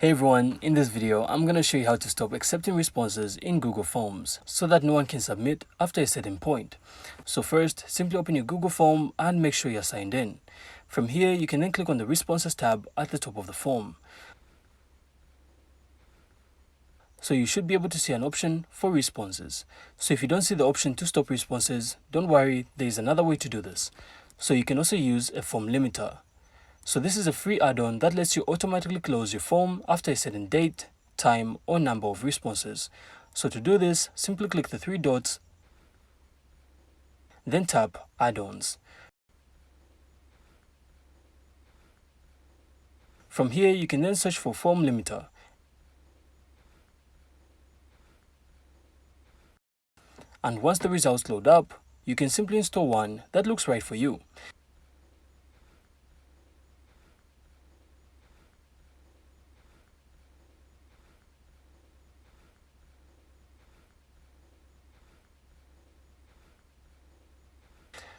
Hey everyone, in this video, I'm going to show you how to stop accepting responses in Google Forms so that no one can submit after a certain point. So first, simply open your Google form and make sure you're signed in. From here, you can then click on the Responses tab at the top of the form. So you should be able to see an option for responses. So if you don't see the option to stop responses, don't worry, there is another way to do this. So you can also use a form limiter. So this is a free add-on that lets you automatically close your form after a certain date, time, or number of responses. So to do this, simply click the three dots, then tap Add-ons. From here, you can then search for form limiter. And once the results load up, you can simply install one that looks right for you.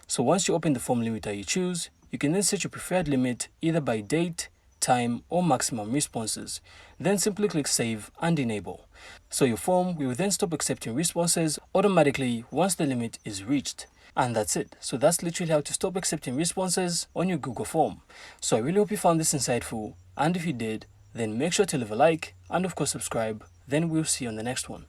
So once you open the form limiter you choose, you can then set your preferred limit either by date, time, or maximum responses. Then simply click Save and Enable. So your form will then stop accepting responses automatically once the limit is reached. And that's it. So that's literally how to stop accepting responses on your Google form. So I really hope you found this insightful, and if you did, then make sure to leave a like and of course subscribe. Then we'll see you on the next one.